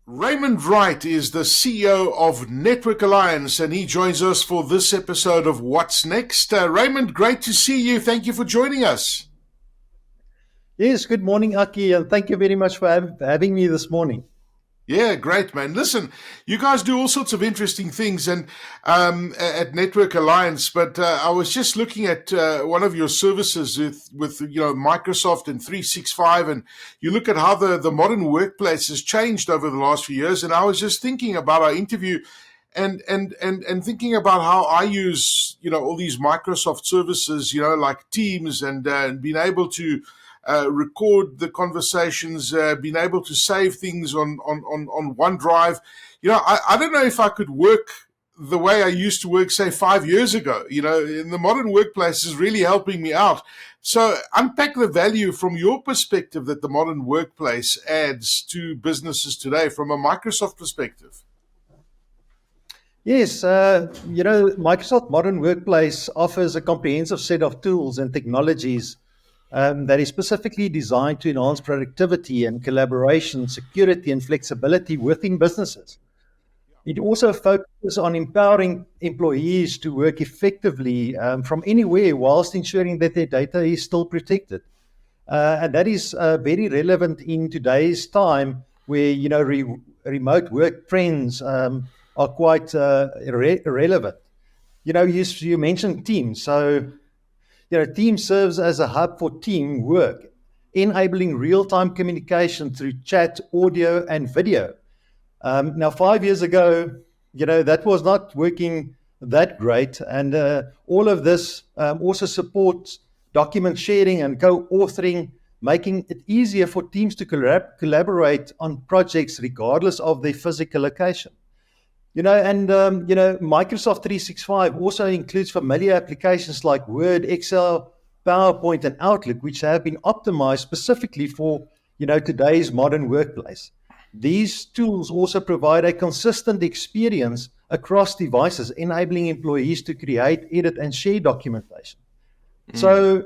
Raymond Wright is the CEO of Network Alliance, and he joins us for this episode of What's Next. Raymond, great to see you. Thank you for joining us. Yes, good morning, Aki, and thank you very much for having me this morning. Yeah, great, man. Listen, you guys do all sorts of interesting things and at Network Alliance, but I was just looking at one of your services with Microsoft and 365, and you look at how the modern workplace has changed over the last few years, and I was just thinking about our interview and thinking about how I use all these Microsoft services, like Teams, and being able to record the conversations, being able to save things on OneDrive. I don't know if I could work the way I used to work, say, 5 years ago. In the modern workplace is really helping me out. So unpack the value from your perspective that the modern workplace adds to businesses today from a Microsoft perspective. Yes, Microsoft Modern Workplace offers a comprehensive set of tools and technologies that is specifically designed to enhance productivity and collaboration, security and flexibility within businesses. It also focuses on empowering employees to work effectively from anywhere whilst ensuring that their data is still protected. And that is very relevant in today's time where, remote work trends are quite relevant. You mentioned Teams. So, Teams serves as a hub for teamwork, enabling real-time communication through chat, audio, and video. Now, 5 years ago, that was not working that great. And all of this also supports document sharing and co-authoring, making it easier for teams to collaborate on projects regardless of their physical location. Microsoft 365 also includes familiar applications like Word, Excel, PowerPoint, and Outlook, which have been optimized specifically for, today's modern workplace. These tools also provide a consistent experience across devices, enabling employees to create, edit, and share documentation. So,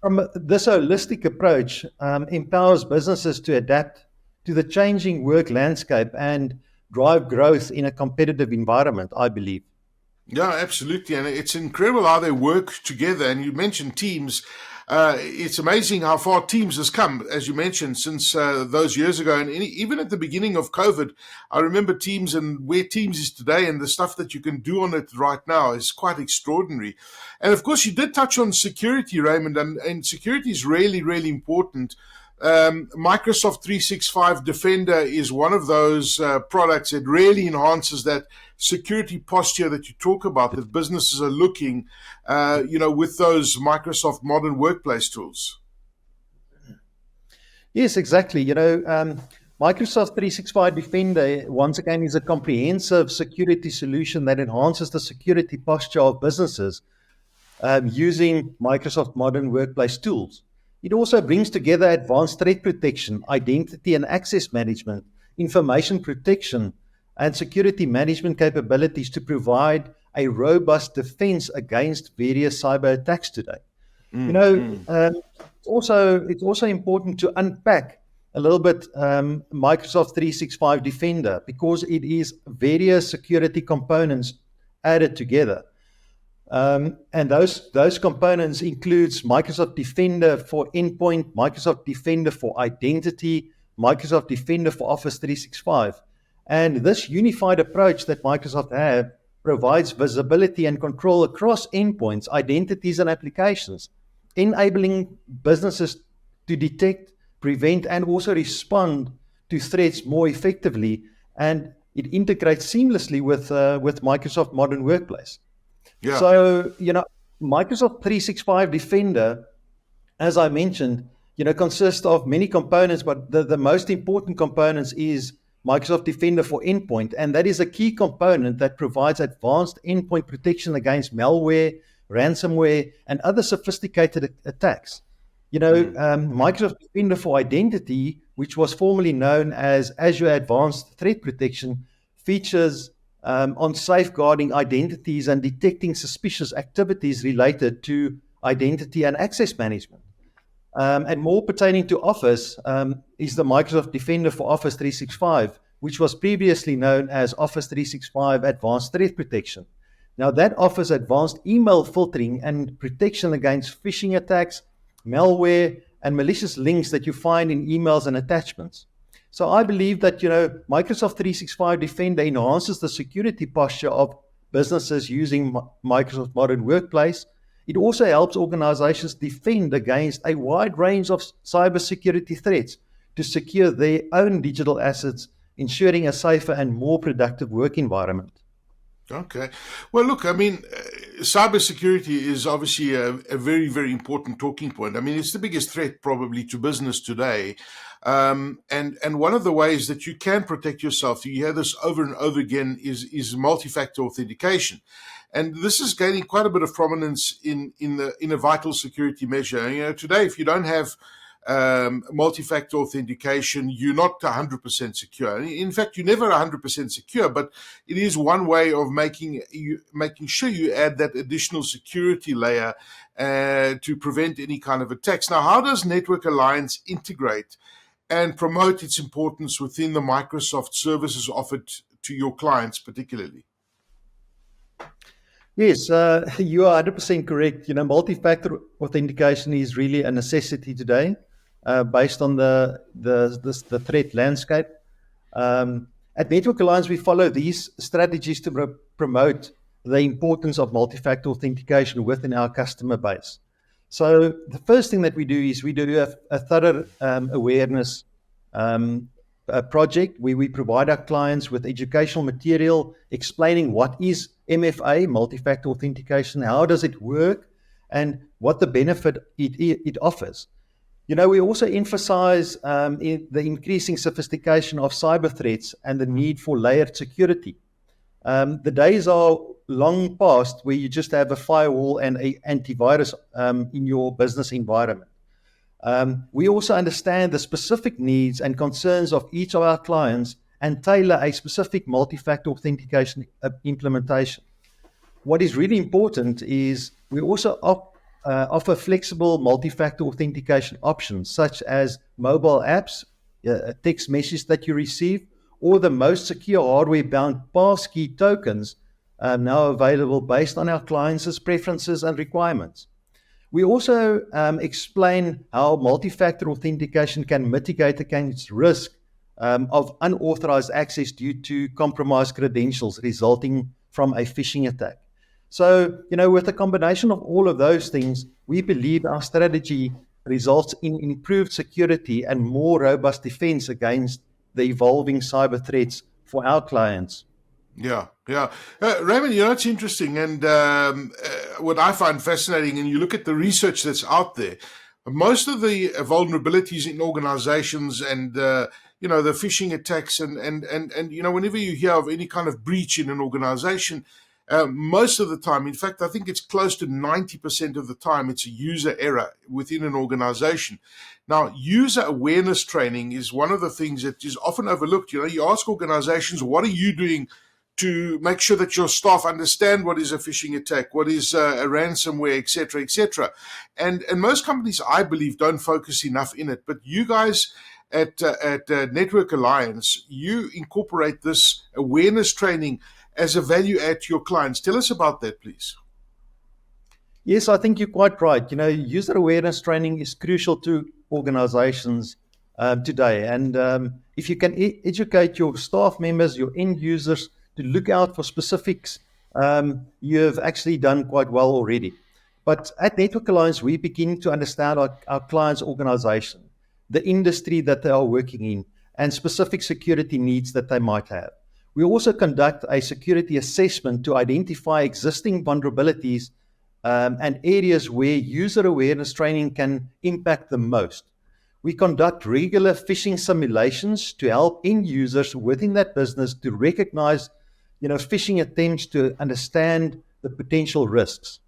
from this holistic approach empowers businesses to adapt to the changing work landscape and drive growth in a competitive environment, I believe. Yeah, absolutely. And it's incredible how they work together. And you mentioned Teams. It's amazing how far Teams has come, as you mentioned, since those years ago. And even at the beginning of COVID, I remember Teams and where Teams is today, and the stuff that you can do on it right now is quite extraordinary. And of course, you did touch on security, Raymond, and security is really, really important. Microsoft 365 Defender is one of those products that really enhances that security posture that you talk about, that businesses are looking, with those Microsoft modern workplace tools. Yes, exactly. Microsoft 365 Defender, once again, is a comprehensive security solution that enhances the security posture of businesses using Microsoft modern workplace tools. It also brings together advanced threat protection, identity and access management, information protection, and security management capabilities to provide a robust defense against various cyber attacks today. It's also important to unpack a little bit Microsoft 365 Defender, because it is various security components added together. And those components includes Microsoft Defender for Endpoint, Microsoft Defender for Identity, Microsoft Defender for Office 365. And this unified approach that Microsoft have provides visibility and control across endpoints, identities, and applications, enabling businesses to detect, prevent, and also respond to threats more effectively. And it integrates seamlessly with Microsoft Modern Workplace. Yeah. So, Microsoft 365 Defender, as I mentioned, consists of many components, but the most important components is Microsoft Defender for Endpoint, and that is a key component that provides advanced endpoint protection against malware, ransomware, and other sophisticated attacks. Microsoft Defender for Identity, which was formerly known as Azure Advanced Threat Protection, features on safeguarding identities and detecting suspicious activities related to identity and access management. And more pertaining to Office is the Microsoft Defender for Office 365, which was previously known as Office 365 Advanced Threat Protection. Now, that offers advanced email filtering and protection against phishing attacks, malware, and malicious links that you find in emails and attachments. So I believe that, Microsoft 365 Defender enhances the security posture of businesses using Microsoft Modern Workplace. It also helps organizations defend against a wide range of cybersecurity threats to secure their own digital assets, ensuring a safer and more productive work environment. Okay. Well, look, I mean, cybersecurity is obviously a very, very important talking point. I mean, it's the biggest threat probably to business today. And one of the ways that you can protect yourself, you hear this over and over again, is multi-factor authentication. And this is gaining quite a bit of prominence in a vital security measure. Today, if you don't have multi-factor authentication, you're not 100% secure. In fact, you're never 100% secure, but it is one way of making sure you add that additional security layer to prevent any kind of attacks. Now, how does Network Alliance integrate and promote its importance within the Microsoft services offered to your clients particularly? Yes, you are 100% correct. Multi-factor authentication is really a necessity today. Based on the threat landscape. At Network Alliance, we follow these strategies to promote the importance of multi-factor authentication within our customer base. So the first thing that we do is we do a thorough awareness project where we provide our clients with educational material explaining what is MFA, multi-factor authentication, how does it work, and what the benefit it offers. We also emphasize the increasing sophistication of cyber threats and the need for layered security. The days are long past where you just have a firewall and an antivirus in your business environment. We also understand the specific needs and concerns of each of our clients and tailor a specific multi-factor authentication implementation. What is really important is we also offer flexible multi-factor authentication options such as mobile apps, a text message that you receive, or the most secure hardware-bound passkey tokens now available based on our clients' preferences and requirements. We also explain how multi-factor authentication can mitigate against risk of unauthorized access due to compromised credentials resulting from a phishing attack. So, with a combination of all of those things, we believe our strategy results in improved security and more robust defense against the evolving cyber threats for our clients. Yeah. Raymond, it's interesting. And what I find fascinating, and you look at the research that's out there, most of the vulnerabilities in organizations and, the phishing attacks and whenever you hear of any kind of breach in an organization, most of the time, in fact, I think it's close to 90% of the time, it's a user error within an organization. Now, user awareness training is one of the things that is often overlooked. You ask organizations, what are you doing to make sure that your staff understand what is a phishing attack, what is a ransomware, et cetera, et cetera. And most companies, I believe, don't focus enough in it. But you guys at Network Alliance, you incorporate this awareness training as a value add to your clients. Tell us about that, please. Yes, I think you're quite right. User awareness training is crucial to organizations today. And if you can educate your staff members, your end users, to look out for specifics, you have actually done quite well already. But at Network Alliance, we begin to understand our clients' organization, the industry that they are working in, and specific security needs that they might have. We also conduct a security assessment to identify existing vulnerabilities and areas where user awareness training can impact the most. We conduct regular phishing simulations to help end users within that business to recognize, phishing attempts, to understand the potential risks.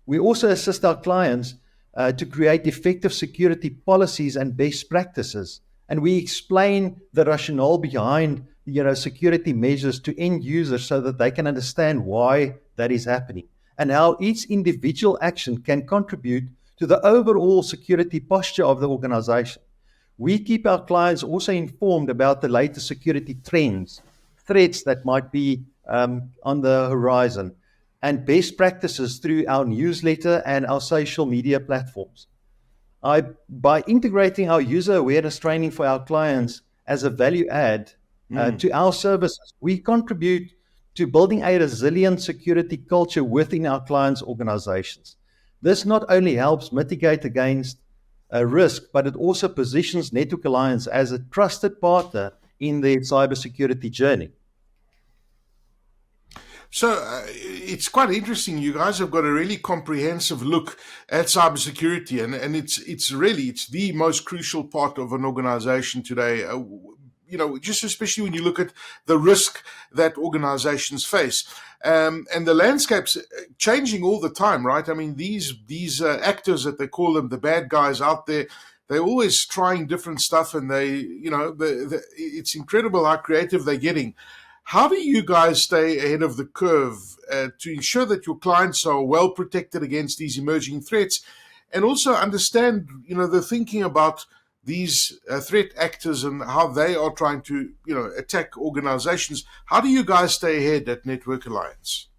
We also assist our clients to create effective security policies and best practices, and we explain the rationale behind security measures to end users so that they can understand why that is happening and how each individual action can contribute to the overall security posture of the organization. We keep our clients also informed about the latest security trends, threats that might be on the horizon, and best practices through our newsletter and our social media platforms. By integrating our user awareness training for our clients as a value add to our services, we contribute to building a resilient security culture within our clients' organizations. This not only helps mitigate against a risk, but it also positions Network Alliance as a trusted partner in their cybersecurity journey. So it's quite interesting. You guys have got a really comprehensive look at cybersecurity, and it's the most crucial part of an organization today. Just especially when you look at the risk that organizations face, and the landscape's changing all the time, right? I mean, these actors that they call them, the bad guys out there, they're always trying different stuff, and it's incredible how creative they're getting. How do you guys stay ahead of the curve to ensure that your clients are well protected against these emerging threats, and also understand, the thinking about these threat actors and how they are trying to, attack organizations? How do you guys stay ahead at Network Alliance?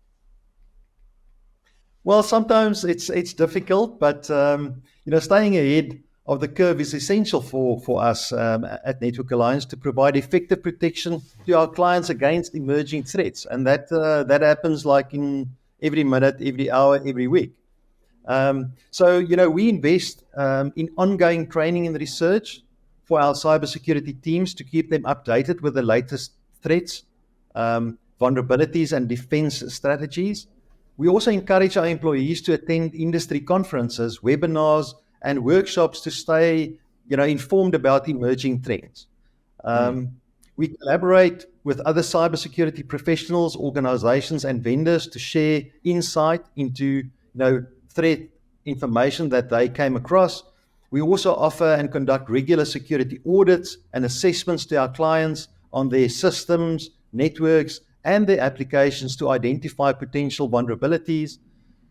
Well, sometimes it's difficult, but staying ahead of the curve is essential for us at Network Alliance to provide effective protection to our clients against emerging threats, and that happens like in every minute, every hour, every week. So we invest in ongoing training and research for our cybersecurity teams to keep them updated with the latest threats, vulnerabilities, and defense strategies. We also encourage our employees to attend industry conferences, webinars, and workshops to stay, informed about emerging trends. We collaborate with other cybersecurity professionals, organizations, and vendors to share insight into, threat information that they came across. We also offer and conduct regular security audits and assessments to our clients on their systems, networks, and their applications to identify potential vulnerabilities.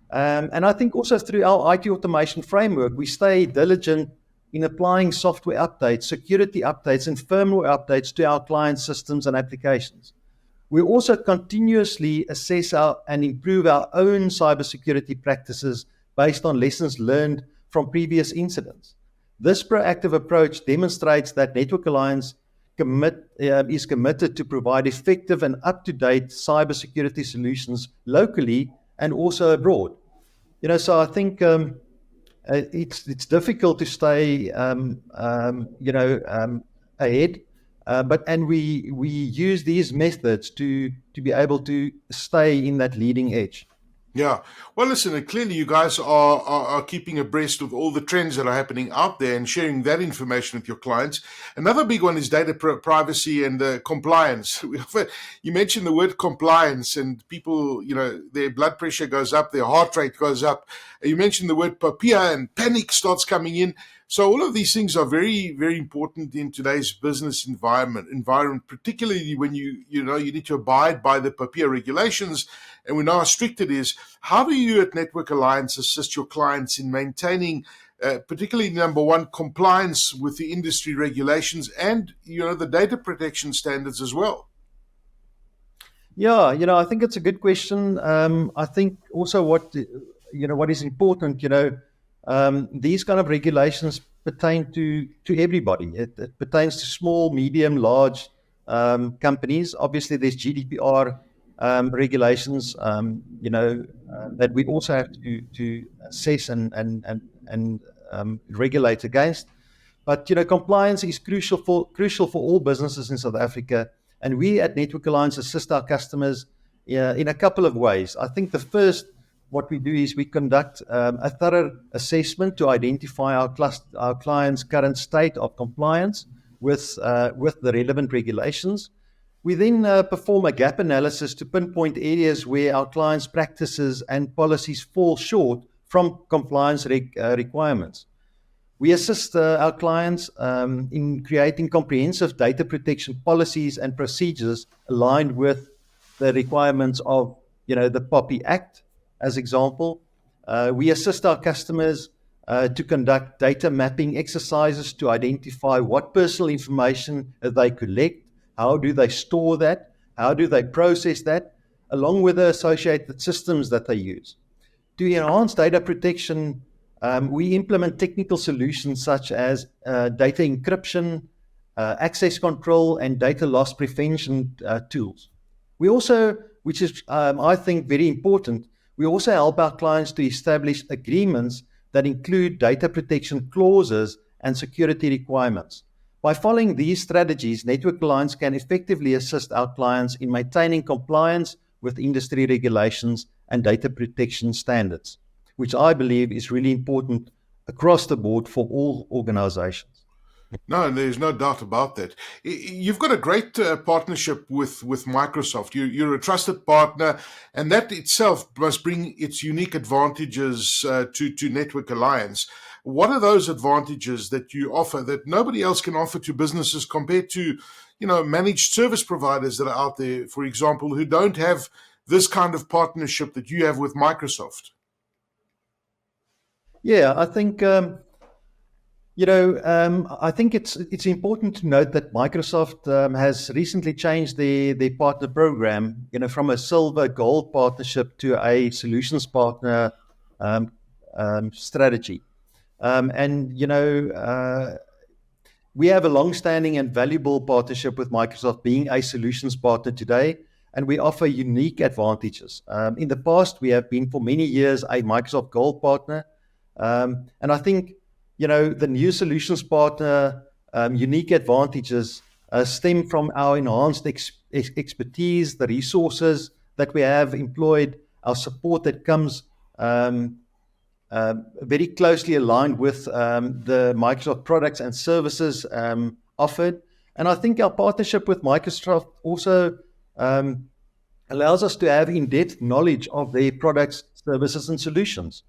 And I think also through our IT automation framework, we stay diligent in applying software updates, security updates, and firmware updates to our client systems and applications. We also continuously assess and improve our own cybersecurity practices based on lessons learned from previous incidents. This proactive approach demonstrates that Network Alliance is committed to provide effective and up-to-date cybersecurity solutions locally and also abroad. So I think it's difficult to stay, ahead, but we use these methods to be able to stay in that leading edge. Yeah. Well, listen, clearly you guys are keeping abreast of all the trends that are happening out there and sharing that information with your clients. Another big one is data privacy and compliance. You mentioned the word compliance, and people, their blood pressure goes up, their heart rate goes up. You mentioned the word PAPIA, and panic starts coming in. So all of these things are very, very important in today's business environment, particularly when you need to abide by the PAPIA regulations, and we know how strict it is. How do you at Network Alliance assist your clients in maintaining, particularly number one, compliance with the industry regulations and the data protection standards as well? Yeah, I think it's a good question. I think also what is important, these kind of regulations pertain to everybody. It pertains to small, medium, large companies. Obviously, there's GDPR regulations, that we also have to assess and regulate against. But compliance is crucial for all businesses in South Africa, and we at Network Alliance assist our customers in a couple of ways. I think the first, what we do is we conduct a thorough assessment to identify our clients' current state of compliance with the relevant regulations. We then perform a gap analysis to pinpoint areas where our clients' practices and policies fall short from compliance requirements. We assist our clients in creating comprehensive data protection policies and procedures aligned with the requirements of, the POPI Act, as example. We assist our customers to conduct data mapping exercises to identify what personal information they collect, how do they store that, how do they process that, along with the associated systems that they use. To enhance data protection, we implement technical solutions such as data encryption, access control, and data loss prevention tools. We also, which is, I think, very important, we also help our clients to establish agreements that include data protection clauses and security requirements. By following these strategies, Network Alliance can effectively assist our clients in maintaining compliance with industry regulations and data protection standards, which I believe is really important across the board for all organizations. No, there's no doubt about that. You've got a great partnership with Microsoft. You're a trusted partner, and that itself must bring its unique advantages to Network Alliance. What are those advantages that you offer that nobody else can offer to businesses compared to, managed service providers that are out there, for example, who don't have this kind of partnership that you have with Microsoft? Yeah, I think I think it's important to note that Microsoft has recently changed their partner program, from a silver gold partnership to a solutions partner strategy. We have a long-standing and valuable partnership with Microsoft, being a solutions partner today, and we offer unique advantages. In the past, we have been for many years a Microsoft Gold partner, and I think the new solutions partner unique advantages stem from our enhanced expertise, the resources that we have employed, our support that comes very closely aligned with the Microsoft products and services offered. And I think our partnership with Microsoft also allows us to have in-depth knowledge of their products, services, and solutions.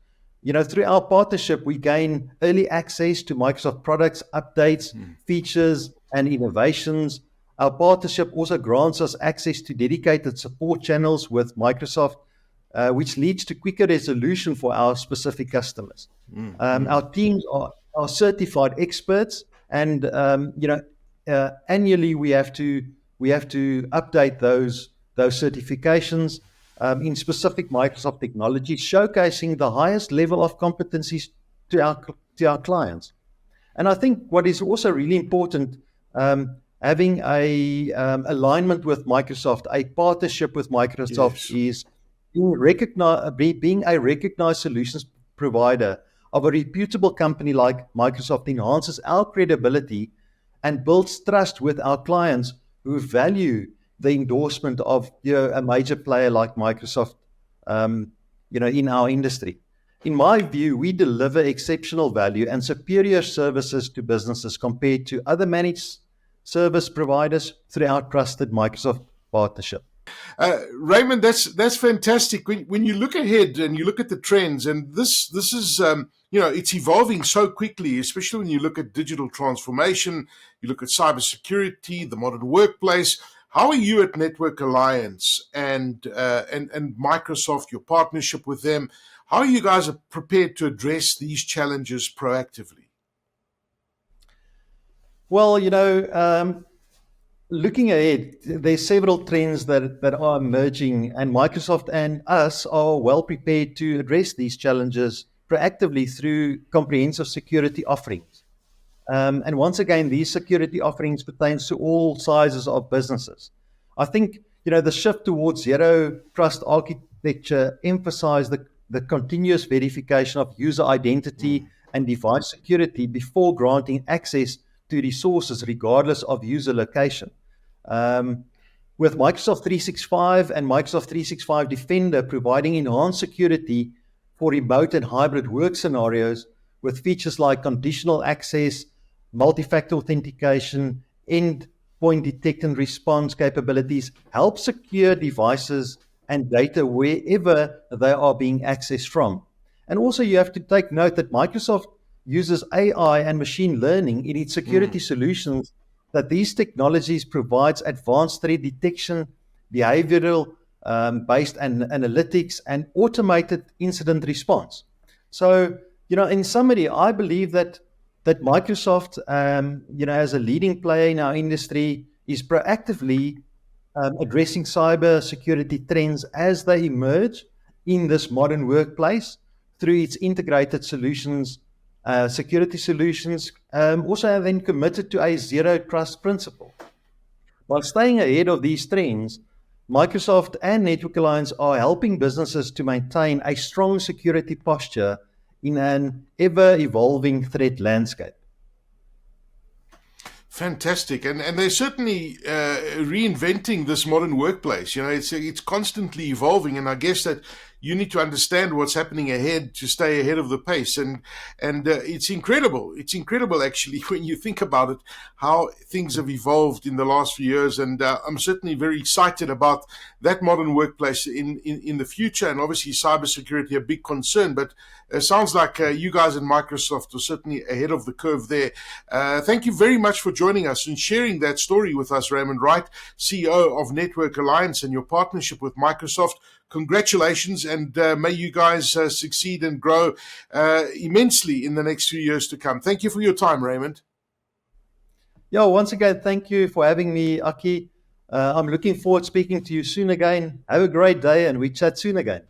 Through our partnership, we gain early access to Microsoft products, updates, features, and innovations. Our partnership also grants us access to dedicated support channels with Microsoft, which leads to quicker resolution for our specific customers. Our teams are certified experts, and annually we have to update those certifications in specific Microsoft technologies, showcasing the highest level of competencies to our clients. And I think what is also really important, having a alignment with Microsoft, a partnership with Microsoft, is being a recognized solutions provider of a reputable company like Microsoft enhances our credibility and builds trust with our clients who value the endorsement of a major player like Microsoft in our industry. In my view, we deliver exceptional value and superior services to businesses compared to other managed service providers through our trusted Microsoft partnership. Raymond, that's fantastic. When you look ahead and you look at the trends, and this is it's evolving so quickly, especially when you look at digital transformation, you look at cybersecurity, the modern workplace. How are you at Network Alliance and Microsoft, your partnership with them? How are you guys prepared to address these challenges proactively? Well, looking ahead, there's several trends that are emerging, and Microsoft and us are well prepared to address these challenges proactively through comprehensive security offerings. And once again, these security offerings pertain to all sizes of businesses. I think, the shift towards zero trust architecture emphasizes the continuous verification of user identity and device security before granting access to resources regardless of user location. With Microsoft 365 and Microsoft 365 Defender providing enhanced security for remote and hybrid work scenarios with features like conditional access, multi-factor authentication, endpoint detect and response capabilities help secure devices and data wherever they are being accessed from. And also you have to take note that Microsoft uses AI and machine learning in its security solutions, that these technologies provides advanced threat detection, behavioral based analytics, and automated incident response. So In summary, I believe that Microsoft, as a leading player in our industry, is proactively addressing cyber security trends as they emerge in this modern workplace through its integrated solutions, security solutions, also then committed to a zero trust principle. While staying ahead of these trends, Microsoft and Network Alliance are helping businesses to maintain a strong security posture in an ever evolving threat landscape. Fantastic, and they're certainly reinventing this modern workplace. It's constantly evolving, and I guess that you need to understand what's happening ahead to stay ahead of the pace. And it's incredible. It's incredible actually when you think about it, how things have evolved in the last few years. And I'm certainly very excited about that modern workplace in the future. And obviously, cybersecurity a big concern, but it sounds like you guys in Microsoft are certainly ahead of the curve there. Thank you very much for joining us and sharing that story with us, Raymond Wright, CEO of Network Alliance, and your partnership with Microsoft. Congratulations, and may you guys succeed and grow immensely in the next few years to come. Thank you for your time, Raymond. Yeah, once again, thank you for having me, Aki. I'm looking forward to speaking to you soon again. Have a great day, and we chat soon again.